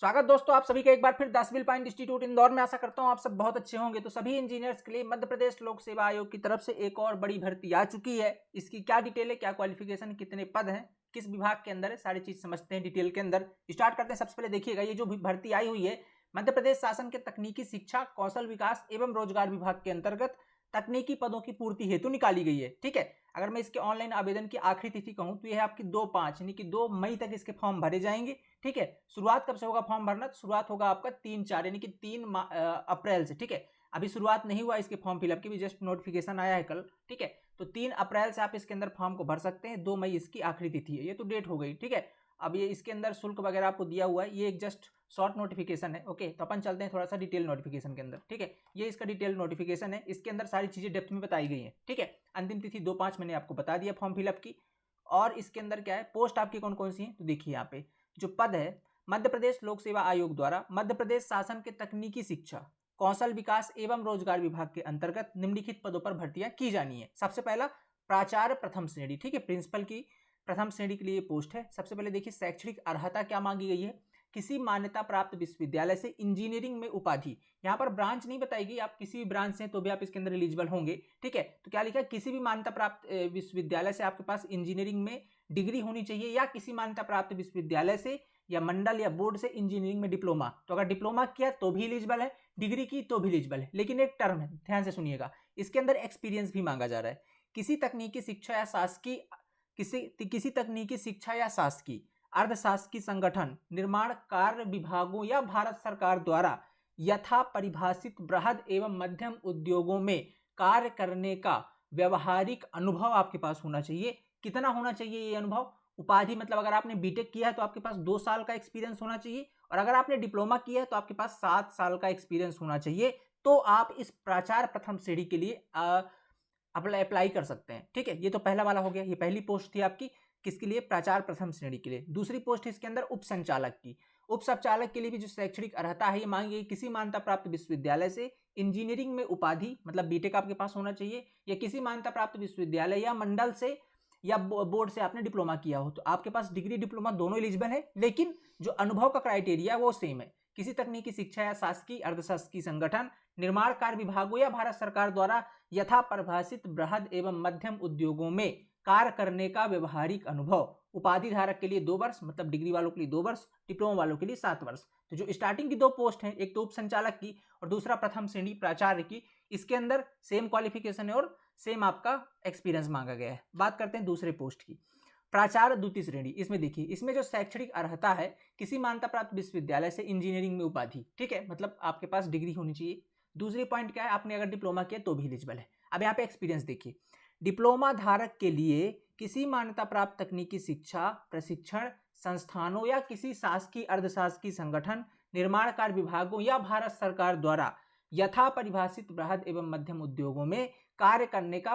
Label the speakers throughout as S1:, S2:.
S1: स्वागत दोस्तों आप सभी का एक बार फिर 10 पॉइंट इंस्टीट्यूट इंदौर में। आशा करता हूं आप सब बहुत अच्छे होंगे। तो सभी इंजीनियर्स के लिए मध्य प्रदेश लोक सेवा आयोग की तरफ से एक और बड़ी भर्ती आ चुकी है। इसकी क्या डिटेल है, क्या क्वालिफिकेशन, कितने पद हैं, किस विभाग के अंदर है, सारी चीज समझते हैं डिटेल के अंदर। स्टार्ट करते हैं। सबसे पहले देखिएगा, ये जो भर्ती आई हुई है मध्य प्रदेश शासन के तकनीकी शिक्षा कौशल विकास एवं रोजगार विभाग के अंतर्गत तकनीकी पदों की पूर्ति हेतु निकाली गई है। ठीक है, अगर मैं इसके ऑनलाइन आवेदन की आखिरी तिथि कहूं तो यह है आपकी 2/5 यानी कि 2 मई तक इसके फॉर्म भरे जाएंगे। ठीक है, शुरुआत कब से होगा फॉर्म भरना? तो शुरुआत होगा आपका 3/4 यानी कि 3 अप्रैल से। ठीक है, अभी शुरुआत नहीं हुआ इसके फॉर्म फिलअप की, भी जस्ट नोटिफिकेशन आया है कल। ठीक है, तो 3 अप्रैल से आप इसके अंदर फॉर्म को भर सकते हैं। 2 मई इसकी आखिरी तिथि है। ये तो डेट हो गई। ठीक है, अब ये इसके अंदर शुल्क वगैरह आपको दिया हुआ है। ये एक जस्ट शॉर्ट नोटिफिकेशन है। ओके, तो अपन चलते हैं थोड़ा सा डिटेल नोटिफिकेशन के अंदर। ठीक है, ये इसका डिटेल नोटिफिकेशन है। इसके अंदर सारी चीजें डेप्थ में बताई गई हैं। ठीक है, अंतिम तिथि 2/5 मैंने आपको बता दिया फॉर्म फिलअप की। और इसके अंदर क्या है, पोस्ट आपकी कौन कौन सी है, तो देखिए यहाँ पे जो पद है, मध्य प्रदेश लोक सेवा आयोग द्वारा मध्य प्रदेश शासन के तकनीकी शिक्षा कौशल विकास एवं रोजगार विभाग के अंतर्गत निम्नलिखित पदों पर भर्तियां की जानी है। सबसे पहला प्राचार्य प्रथम श्रेणी। ठीक है, प्रिंसिपल की प्रथम श्रेणी के लिए पोस्ट है। सबसे पहले देखिए शैक्षणिक अर्हता क्या मांगी गई है। किसी मान्यता प्राप्त विश्वविद्यालय से इंजीनियरिंग में उपाधि, यहाँ पर ब्रांच नहीं बताएगी, आप किसी भी ब्रांच से तो भी आप इसके अंदर एलिजिबल होंगे। ठीक है, तो क्या लिखा है, किसी भी मान्यता प्राप्त विश्वविद्यालय से आपके पास इंजीनियरिंग में डिग्री होनी चाहिए, या किसी मान्यता प्राप्त विश्वविद्यालय से या मंडल या बोर्ड से इंजीनियरिंग में डिप्लोमा। तो अगर डिप्लोमा किया तो भी एलिजिबल है, डिग्री की तो भी एलिजिबल है। लेकिन एक टर्म है, ध्यान से सुनिएगा, इसके अंदर एक्सपीरियंस भी मांगा जा रहा है। किसी तकनीकी शिक्षा या शासकीय किसी तकनीकी शिक्षा या शासकीय अर्धशासकीय संगठन निर्माण कार्य विभागों या भारत सरकार द्वारा यथा परिभाषित बृहद एवं मध्यम उद्योगों में कार्य करने का व्यवहारिक अनुभव आपके पास होना चाहिए। कितना होना चाहिए ये अनुभव? उपाधि मतलब अगर आपने बीटेक किया है तो आपके पास 2 साल का एक्सपीरियंस होना चाहिए, और अगर आपने डिप्लोमा किया है तो आपके पास 7 साल का एक्सपीरियंस होना चाहिए। तो आप इस प्राचार्य प्रथम श्रेणी के लिए अप्लाई कर सकते हैं। ठीक है, ये तो पहला वाला हो गया। ये पहली पोस्ट थी आपकी, किसके लिए? प्राचार्य प्रथम श्रेणी के लिए। दूसरी पोस्ट इसके अंदर उप संचालक की। उप संचालक के लिए भी जो शैक्षणिक अर्हता है ये मांगी गई, किसी मान्यता प्राप्त विश्वविद्यालय से इंजीनियरिंग में उपाधि मतलब बीटेक आपके पास होना चाहिए, या किसी मान्यता प्राप्त विश्वविद्यालय या मंडल से या बोर्ड से आपने डिप्लोमा किया हो। तो आपके पास डिग्री डिप्लोमा दोनों एलिजिबल है, लेकिन जो अनुभव का क्राइटेरिया वो सेम है। किसी तकनीकी शिक्षा या शासकीय अर्धशासकीय संगठन निर्माण कार्य विभागों या भारत सरकार द्वारा यथा परिभाषित बृहद एवं मध्यम उद्योगों में कार्य करने का व्यवहारिक अनुभव। उपाधि धारक के लिए 2 वर्ष मतलब डिग्री वालों के लिए 2 वर्ष, डिप्लोमा वालों के लिए 7 वर्ष। तो जो स्टार्टिंग की 2 पोस्ट हैं, एक तो उप संचालक की और दूसरा प्रथम श्रेणी प्राचार्य की, इसके अंदर सेम क्वालिफिकेशन है और सेम आपका एक्सपीरियंस मांगा गया है। बात करते हैं दूसरे पोस्ट की, प्राचार्य द्वितीय श्रेणी। इसमें देखिए, इसमें जो शैक्षणिक अर्हता है, किसी मान्यता प्राप्त विश्वविद्यालय से इंजीनियरिंग में उपाधि। ठीक है, मतलब आपके पास डिग्री होनी चाहिए। दूसरी पॉइंट क्या है, आपने अगर डिप्लोमा किया तो भी एलिजिबल है। अब यहाँ पे एक्सपीरियंस देखिए, डिप्लोमा धारक के लिए किसी मान्यता प्राप्त तकनीकी शिक्षा प्रशिक्षण संस्थानों या किसी शासकीय अर्धशासकीय संगठन निर्माण कार्य विभागों या भारत सरकार द्वारा यथा परिभाषित बृहद एवं मध्यम उद्योगों में कार्य करने का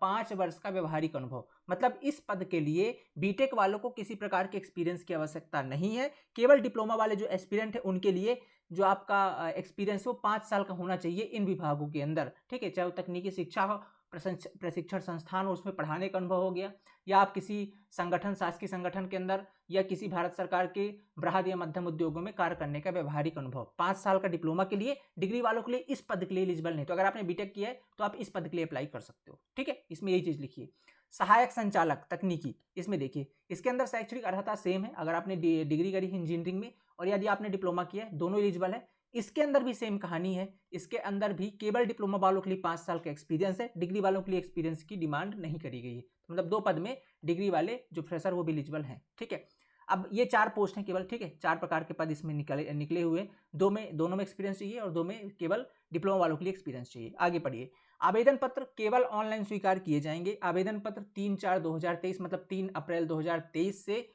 S1: 5 वर्ष का व्यवहारिक अनुभव। मतलब इस पद के लिए बीटेक वालों को किसी प्रकार के एक्सपीरियंस की आवश्यकता नहीं है, केवल डिप्लोमा वाले जो एस्पिरेंट है उनके लिए जो आपका एक्सपीरियंस वो 5 साल का होना चाहिए इन विभागों के अंदर। ठीक है, चाहे वो तकनीकी शिक्षा हो, प्रशिक्षण संस्थान हो, उसमें पढ़ाने का अनुभव हो गया, या आप किसी संगठन शासकीय संगठन के अंदर या किसी भारत सरकार के बृहद या मध्यम उद्योगों में कार्य करने का व्यवहारिक अनुभव। 5 साल का डिप्लोमा के लिए, डिग्री वालों के लिए इस पद के लिए एलिजिबल नहीं। तो अगर आपने बीटेक किया है तो आप इस पद के लिए अप्लाई कर सकते हो। ठीक है, इसमें यही चीज लिखिए। सहायक संचालक तकनीकी, इसमें देखिए इसके अंदर शैक्षणिक अर्हता सेम है, अगर आपने डिग्री करी है इंजीनियरिंग में और यदि आपने डिप्लोमा किया है, दोनों एलिजिबल है। इसके अंदर भी सेम कहानी है, इसके अंदर भी केवल डिप्लोमा वालों के लिए 5 साल का एक्सपीरियंस है, डिग्री वालों के लिए एक्सपीरियंस की डिमांड नहीं करी गई है। मतलब 2 पद में डिग्री वाले जो फ्रेशर वो भी एलिजिबल हैं। ठीक है, अब ये 4 पोस्ट हैं केवल। ठीक है, 4 प्रकार के पद इसमें निकले हुए, दोनों में एक्सपीरियंस चाहिए और 2 में केवल डिप्लोमा वालों के लिए एक्सपीरियंस चाहिए। आगे पढ़िए। आवेदन पत्र केवल ऑनलाइन स्वीकार किए जाएंगे। आवेदन पत्र 3/4/2023 मतलब 3 अप्रैल 2023 से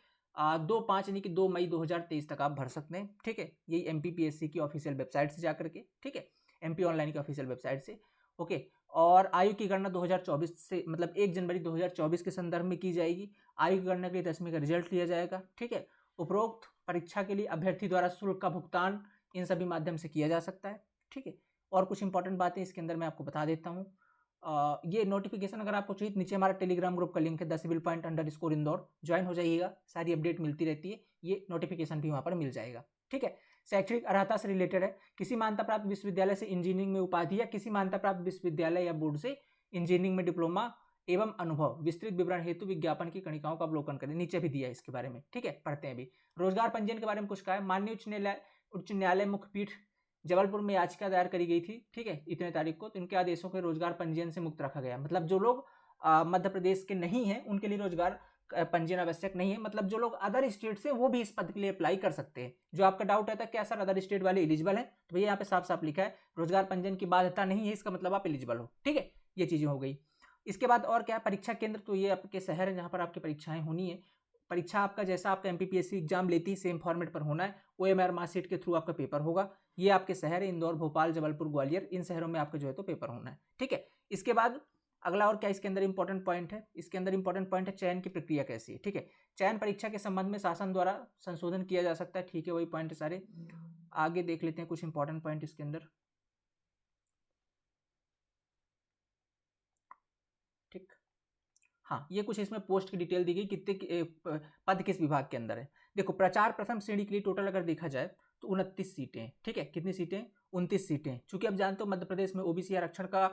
S1: 2/5 यानी कि 2 मई 2023 तक आप भर सकते हैं। ठीक है, यही MPPSC की ऑफिशियल वेबसाइट से जाकर के। ठीक है, MP ऑनलाइन की ऑफिशियल वेबसाइट से। ओके, और आयु की गणना 2024 से मतलब 1 जनवरी 2024 के संदर्भ में की जाएगी। आयु की गणना के लिए 10वीं का रिजल्ट लिया जाएगा। ठीक है, उपरोक्त परीक्षा के लिए अभ्यर्थी द्वारा शुल्क का भुगतान इन सभी माध्यम से किया जा सकता है। ठीक है, और कुछ इंपॉर्टेंट बातें इसके अंदर मैं आपको बता देता हूँ। ये नोटिफिकेशन अगर आपको चाहिए, नीचे हमारा टेलीग्राम ग्रुप का लिंक है 10 सिविल पॉइंट _ इंदौर, ज्वाइन हो जाइएगा, सारी अपडेट मिलती रहती है, ये नोटिफिकेशन भी वहाँ पर मिल जाएगा। ठीक है, शैक्षणिक अर्हता से रिलेटेड है, किसी मान्यता प्राप्त विश्वविद्यालय से इंजीनियरिंग में उपाधि या किसी मान्यता प्राप्त विश्वविद्यालय या बोर्ड से इंजीनियरिंग में डिप्लोमा एवं अनुभव, विस्तृत विवरण हेतु विज्ञापन की कणिकाओं का अवलोकन करें, नीचे भी दिया है इसके बारे में। ठीक है, पढ़ते हैं अभी। रोजगार पंजीयन के बारे में कुछ कहा है। माननीय उच्च न्यायालय मुख्य पीठ जबलपुर में याचिका दायर करी गई थी, ठीक है, इतने तारीख को, तो इनके आदेशों के रोजगार पंजीयन से मुक्त रखा गया। मतलब जो लोग मध्य प्रदेश के नहीं हैं उनके लिए रोजगार पंजीयन आवश्यक नहीं है। मतलब जो लोग अदर स्टेट से, वो भी इस पद के लिए अप्लाई कर सकते हैं। जो आपका डाउट रहता है क्या सर अदर स्टेट वाले एलिजिबल हैं, तो भैया यहाँ पे साफ साफ लिखा है रोजगार पंजीयन की बाध्यता नहीं है, इसका मतलब आप एलिजिबल हो। ठीक है, ये चीजें हो गई। इसके बाद और क्या, परीक्षा केंद्र, तो ये आपके शहर है जहाँ पर आपकी परीक्षाएं होनी है। परीक्षा आपका जैसा आपका एमपीपीएससी एग्जाम लेती है सेम फॉर्मेट पर होना है, ओएमआर मार्कशीट के थ्रू आपका पेपर होगा। ये आपके शहर है इंदौर, भोपाल, जबलपुर, ग्वालियर, इन शहरों में आपका जो है तो पेपर होना है। ठीक है, इसके बाद अगला और क्या इसके अंदर इंपॉर्टेंट पॉइंट है, इसके अंदर इंपॉर्टेंट पॉइंट है चयन की प्रक्रिया कैसी है। ठीक है, चयन परीक्षा के संबंध में शासन द्वारा संशोधन किया जा सकता है। ठीक है, वही पॉइंट सारे आगे देख लेते हैं, कुछ इंपॉर्टेंट पॉइंट इसके अंदर। ठीक, हाँ, ये कुछ इसमें पोस्ट की डिटेल दी गई, कितने पद किस विभाग के अंदर है। देखो, प्रचार प्रथम श्रेणी के लिए टोटल अगर देखा जाए तो 29 सीटें हैं। ठीक है, कितनी सीटें, 29 सीटें। चूंकि अब जानते हो मध्य प्रदेश में ओबीसी आरक्षण का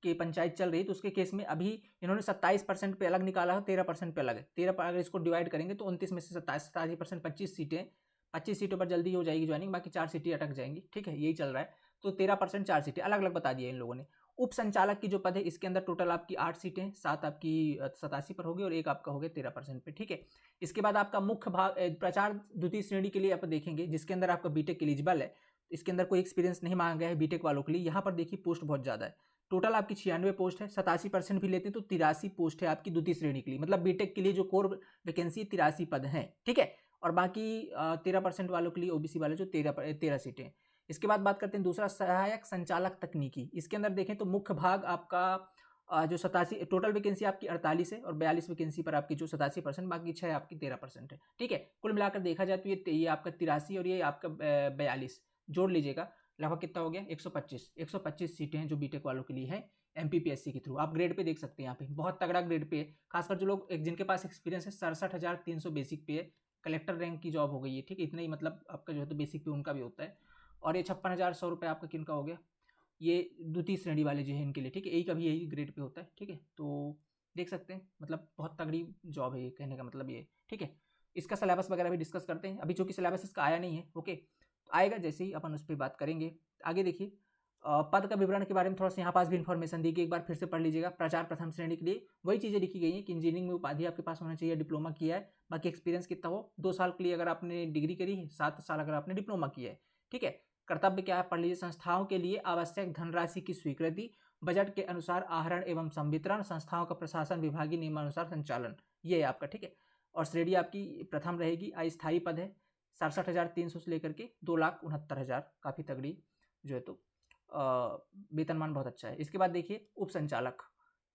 S1: की पंचायत चल रही, तो उसके केस में अभी इन्होंने 27% पे अलग निकाला है, 13% पे अलग है। 13 पर अगर इसको डिवाइड करेंगे तो 29 में से 87% 25 सीटें, 25 सीटों पर जल्दी हो जाएगी ज्वाइनिंग, बाकी 4 सीटें अटक जाएंगी। ठीक है, यही चल रहा है। तो 13% 4 सीटें अलग अलग बता दिया इन लोगों ने। उप संचालक की जो पद है इसके अंदर टोटल आपकी 8 सीटें, 7 आपकी 87 पर होगी और एक आपका हो गया 13% पे। ठीक है, इसके बाद आपका मुख्य भाग प्रचार द्वितीय श्रेणी के लिए आप देखेंगे, जिसके अंदर आपका बीटेक एलिजिबल है, इसके अंदर कोई एक्सपीरियंस नहीं मांगा गया है बीटेक वालों के लिए। यहाँ पर देखिए पोस्ट बहुत ज़्यादा है, टोटल आपकी 96 पोस्ट है, 87% भी लेते हैं तो 83 पोस्ट है आपकी द्वितीय श्रेणी के लिए। मतलब बीटेक के लिए जो कोर वैकेंसी 83 पद हैं। ठीक है, और बाकी 13% वालों के लिए ओबीसी वाले जो 13 सीटें। इसके बाद बात करते हैं दूसरा, सहायक संचालक तकनीकी। इसके अंदर देखें तो मुख्य भाग आपका जो 87 टोटल वैकेंसी आपकी 48 है और 42 वैकेंसी पर आपकी जो 87%, बाकी 6 आपकी 13% है। ठीक है, कुल मिलाकर देखा जाए तो ये आपका 83 और ये आपका 42 जोड़ लीजिएगा, लगभग कितना हो गया 125 सीटें हैं जो बीटेक वालों के लिए है एमपीपीएससी के थ्रू। आप ग्रेड पे देख सकते हैं, यहाँ पे बहुत तगड़ा ग्रेड पे है, खासकर जो लोग जिनके पास एक्सपीरियंस है 67,300 बेसिक पे है, कलेक्टर रैंक की जॉब हो गई है। ठीक है, इतना ही मतलब आपका जो है तो बेसिक पे उनका भी होता है। और ये 56,100 रुपये आपका किनका हो गया, ये द्वितीय श्रेणी वाले जो है इनके लिए। ठीक है, यही कभी यही ग्रेड पे होता है। ठीक है, तो देख सकते हैं मतलब बहुत तगड़ी जॉब है ये, कहने का मतलब ये। ठीक है, इसका सिलेबस वगैरह भी डिस्कस करते हैं। अभी चूंकि सिलेबस इसका आया नहीं है, ओके, तो आएगा जैसे ही अपन उस पर बात करेंगे। आगे देखिए, पद का विवरण के बारे में थोड़ा सा यहाँ पास भी इन्फॉर्मेशन दी गई, एक बार फिर से पढ़ लीजिएगा। प्रचार प्रथम श्रेणी के लिए वही चीज़ें लिखी गई हैं कि इंजीनियरिंग में उपाधि आपके पास होना चाहिए, डिप्लोमा किया है, बाकी एक्सपीरियंस कितना हो 2 साल के लिए अगर आपने डिग्री करी है, 7 साल अगर आपने डिप्लोमा किया है। ठीक है, कर्तव्य क्या है पढ़ लीजिए, संस्थाओं के लिए आवश्यक धनराशि की स्वीकृति, बजट के अनुसार आहरण एवं संवितरण, संस्थाओं का प्रशासन विभागीय नियमानुसार संचालन, ये है आपका। ठीक है, और श्रेणी आपकी प्रथम रहेगी। अस्थायी पद है 67,300 से लेकर के 2,69,000, काफ़ी तगड़ी जो है तो वेतनमान बहुत अच्छा है। इसके बाद देखिए उप संचालक,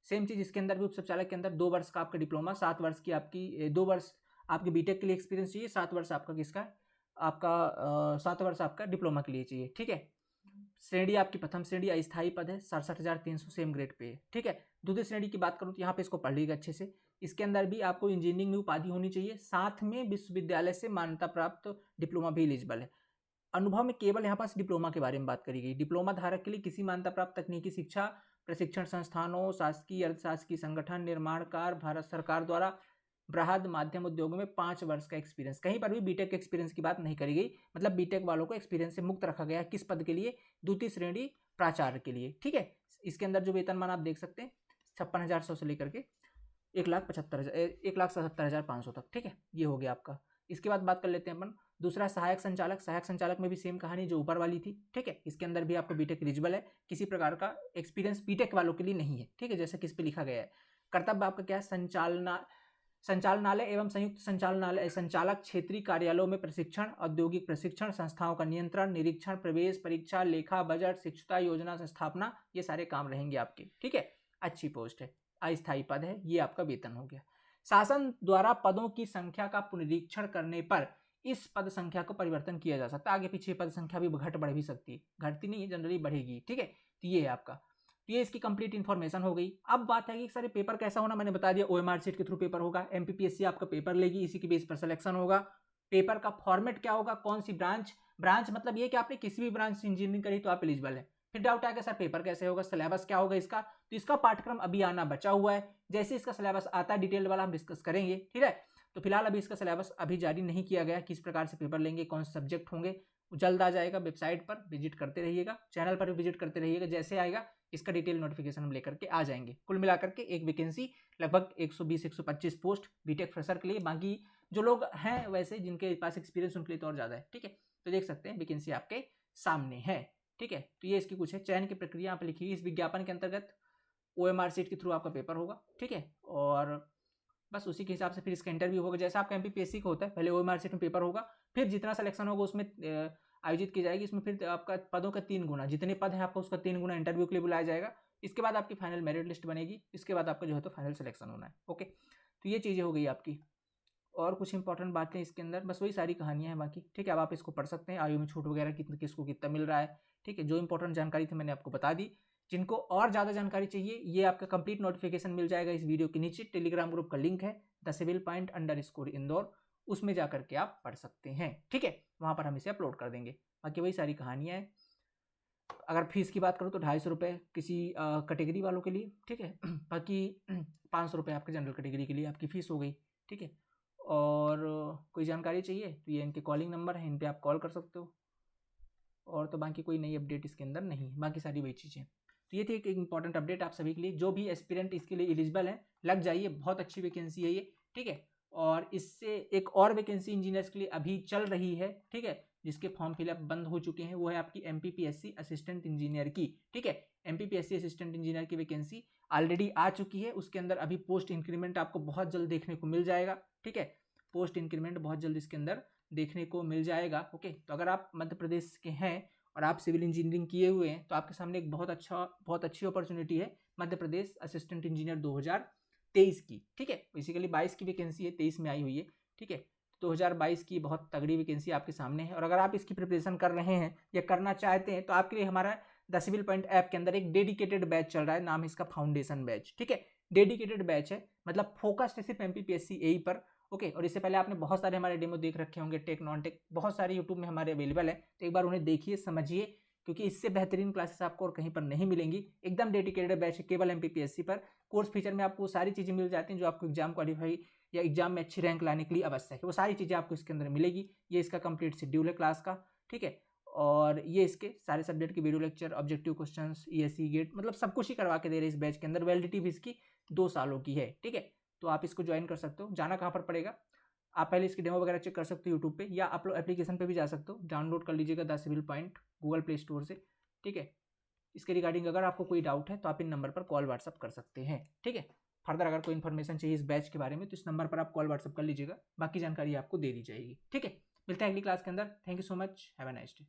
S1: सेम चीज़ इसके अंदर भी। उप संचालक के अंदर 2 वर्ष का आपका डिप्लोमा, 7 वर्ष की आपकी 2 वर्ष आपके बीटेक के लिए एक्सपीरियंस चाहिए, 7 वर्ष आपका किसका आपका 7 वर्ष आपका डिप्लोमा के लिए चाहिए। ठीक है, श्रेणी आपकी प्रथम श्रेणी अस्थायी पद है 67,300 सेम ग्रेड पे है। ठीक है, द्वितीय श्रेणी की बात करूँ तो यहाँ पे इसको पढ़ लीजिएगा अच्छे से। इसके अंदर भी आपको इंजीनियरिंग में उपाधि होनी चाहिए, साथ में विश्वविद्यालय से मान्यता प्राप्त डिप्लोमा भी एलिजिबल है। अनुभव में केवल यहाँ पास डिप्लोमा के बारे में बात करी गई। डिप्लोमा धारक के लिए किसी मान्यता प्राप्त तकनीकी शिक्षा प्रशिक्षण संस्थानों, शासकीय अर्धशासकीय संगठन, निर्माणकार, भारत सरकार द्वारा बृहद माध्यम उद्योगों में 5 वर्ष का एक्सपीरियंस। कहीं पर भी बीटेक एक्सपीरियंस की बात नहीं करी गई, मतलब बीटेक वालों को एक्सपीरियंस से मुक्त रखा गया है। किस पद के लिए, द्वितीय श्रेणी प्राचार्य के लिए। ठीक है, इसके अंदर जो वेतनमान आप देख सकते हैं 56,100 से लेकर के 1,77,500 तक। ठीक है, ये हो गया आपका। इसके बाद बात कर लेते हैं अपन दूसरा, सहायक संचालक। सहायक संचालक में भी सेम कहानी जो ऊपर वाली थी। ठीक है, इसके अंदर भी आपको बीटेक एलिजिबल है, किसी प्रकार का एक्सपीरियंस बीटेक वालों के लिए नहीं है। ठीक है, जैसे किस पे लिखा गया है। कर्तव्य आपका क्या है, संचालनालय एवं संयुक्त संचालनालय संचालक क्षेत्रीय कार्यालयों में प्रशिक्षण, औद्योगिक प्रशिक्षण, संस्थाओं का नियंत्रण, निरीक्षण, प्रवेश परीक्षा, लेखा, बजट, शिक्षता योजना स्थापना, ये सारे काम रहेंगे आपके। ठीक है, अच्छी पोस्ट है, अस्थायी पद है, ये आपका वेतन हो गया। शासन द्वारा पदों की संख्या का पुनरीक्षण करने पर इस पद संख्या को परिवर्तन किया जा सकता है। आगे पीछे पद संख्या भी घट बढ़ भी सकती है, घटती नहीं है, जनरली बढ़ेगी। ठीक है, तो ये है आपका। तो ये इसकी कंप्लीट इन्फॉर्मेशन हो गई। अब बात है कि सर पेपर कैसा होना, मैंने बता दिया OMR शीट के थ्रू पेपर होगा, MPPSC आपका पेपर लेगी, इसी के बेस पर सिलेक्शन होगा। पेपर का फॉर्मेट क्या होगा, कौन सी ब्रांच मतलब ये कि आपने किसी भी ब्रांच से इंजीनियरिंग करी तो आप एलिजिबल है। फिर डाउट आएगा सर पेपर कैसे होगा, सिलेबस क्या होगा इसका, तो इसका पाठ्यक्रम अभी आना बचा हुआ है, जैसे इसका सिलेबस आता है डिटेल वाला हम डिस्कस करेंगे, ठीक है। तो फिलहाल अभी इसका सिलेबस अभी जारी नहीं किया गया, किस प्रकार से पेपर लेंगे, कौन से सब्जेक्ट होंगे, जल्द आ जाएगा। वेबसाइट पर विजिट करते रहिएगा, चैनल पर भी विजिट करते रहिएगा, जैसे आएगा इसका डिटेल नोटिफिकेशन हम लेकर के आ जाएंगे। कुल मिलाकर के एक वैकेंसी लगभग 120-125 पोस्ट बीटेक फ्रेशर के लिए, बाकी जो लोग हैं वैसे जिनके पास एक्सपीरियंस उनके लिए तो और ज़्यादा है, ठीक है। तो देख सकते हैं वैकेंसी आपके सामने है, ठीक है। तो ये इसकी कुछ है, चयन की प्रक्रिया आप लिखिए। इस विज्ञापन के अंतर्गत OMR शीट के थ्रू आपका पेपर होगा, ठीक है, और बस उसी के हिसाब से फिर इसका इंटरव्यू होगा, जैसा आपका MPPSC का होता है। पहले OMR शीट में पेपर होगा, फिर जितना सिलेक्शन होगा उसमें आयोजित की जाएगी, इसमें फिर आपका पदों का 3 गुना, जितने पद है आपका उसका 3 गुना इंटरव्यू के लिए बुलाया जाएगा। इसके बाद आपकी फाइनल मेरिट लिस्ट बनेगी, इसके बाद आपका जो है तो फाइनल सिलेक्शन होना है, ओके। तो ये चीज़ें हो गई आपकी, और कुछ इंपॉर्टेंट बातें इसके अंदर बस वही सारी कहानियां हैं बाकी, ठीक है। अब आप इसको पढ़ सकते हैं, आयु में छूट वगैरह किसको कितना मिल रहा है, ठीक है। जो इंपॉर्टेंट जानकारी थी मैंने आपको बता दी। जिनको और ज़्यादा जानकारी चाहिए, ये आपका कंप्लीट नोटिफिकेशन मिल जाएगा इस वीडियो के नीचे। टेलीग्राम ग्रुप का लिंक है @indor, उसमें जाकर के आप पढ़ सकते हैं, ठीक है। वहाँ पर हम इसे अपलोड कर देंगे। बाकी वही सारी कहानियाँ हैं। अगर फीस की बात करूँ तो 250 रुपये किसी कैटेगरी वालों के लिए, ठीक है। बाकी 500 रुपये आपके जनरल कैटेगरी के लिए आपकी फ़ीस हो गई, ठीक है। और कोई जानकारी चाहिए तो ये इनके कॉलिंग नंबर है, इन पे आप कॉल कर सकते हो। और तो बाकी कोई नई अपडेट इसके अंदर नहीं, बाकी सारी वही चीज़ें। तो ये थी एक इंपॉर्टेंट अपडेट आप सभी के लिए। जो भी एस्पिरेंट इसके लिए एलिजिबल है, लग जाइए, बहुत अच्छी वैकेंसी है ये, ठीक है। और इससे एक और वैकेंसी इंजीनियर्स के लिए अभी चल रही है, ठीक है, जिसके फॉर्म फिलअप बंद हो चुके हैं, वो है आपकी MPPSC असिस्टेंट इंजीनियर की, ठीक है। MPPSC असिस्टेंट इंजीनियर की वैकेंसी ऑलरेडी आ चुकी है। उसके अंदर अभी पोस्ट इंक्रीमेंट आपको बहुत जल्द देखने को मिल जाएगा, ठीक है। पोस्ट इंक्रीमेंट बहुत जल्द इसके अंदर देखने को मिल जाएगा, ओके। तो अगर आप मध्य प्रदेश के हैं और आप सिविल इंजीनियरिंग किए हुए हैं तो आपके सामने एक बहुत अच्छी अपॉर्चुनिटी है मध्य प्रदेश असिस्टेंट इंजीनियर 2023 की, ठीक है। बेसिकली 22 की वैकेंसी है, 23 में आई हुई है, ठीक है। 2022 की बहुत तगड़ी वैकेंसी आपके सामने है, और अगर आप इसकी प्रिपरेशन कर रहे हैं या करना चाहते हैं तो आपके लिए हमारा द सिविल पॉइंट ऐप के अंदर एक डेडिकेटेड बैच चल रहा है, नाम है इसका फाउंडेशन बैच, ठीक है। डेडिकेटेड बैच है, मतलब फोकस्ड सिर्फ MPPSC AE पर, ओके। और इससे पहले आपने बहुत सारे हमारे डेमो देख रखे होंगे, टेक नॉन टेक बहुत सारे यूट्यूब में हमारे अवेलेबल है, तो एक बार उन्हें देखिए, समझिए, क्योंकि इससे बेहतरीन क्लासेस आपको और कहीं पर नहीं मिलेंगी। एकदम डेडिकेटेड बैच है केवल MPPSC पर। कोर्स फीचर में आपको सारी चीज़ें मिल जाती हैं जो आपको एग्जाम क्वालिफाई या एग्जाम में अच्छी रैंक लाने के लिए आवश्यक है, वो सारी चीज़ें आपको इसके अंदर मिलेगी। ये इसका कंप्लीट शेड्यूल है क्लास का, ठीक है। और ये इसके सारे सब्जेक्ट के video lecture, objective questions, ESE GATE, मतलब सब कुछ ही करवा के दे रहे हैं इस बैच के अंदर। वैलिडिटी भी इसकी 2 सालों की है, ठीक है। तो आप इसको ज्वाइन कर सकते हो। जाना कहाँ पर पड़ेगा, आप पहले इसकी डेमो वगैरह चेक कर सकते हो यूट्यूब पे, या आप लोग एप्लीकेशन पे भी जा सकते हो, डाउनलोड कर लीजिएगा the civil point Google play store से, ठीक है। इसके रिगार्डिंग अगर आपको कोई डाउट है तो आप इन नंबर पर कॉल व्हाट्सअप कर सकते हैं, ठीक है। फर्दर अगर कोई इन्फॉर्मेशन चाहिए इस बैच के बारे में तो इस नंबर पर आप कॉल व्हाट्सअप कर लीजिएगा, बाकी जानकारी आपको दे दी जाएगी, ठीक है। मिलते हैं अगली क्लास के अंदर। Thank you so much, have a nice day.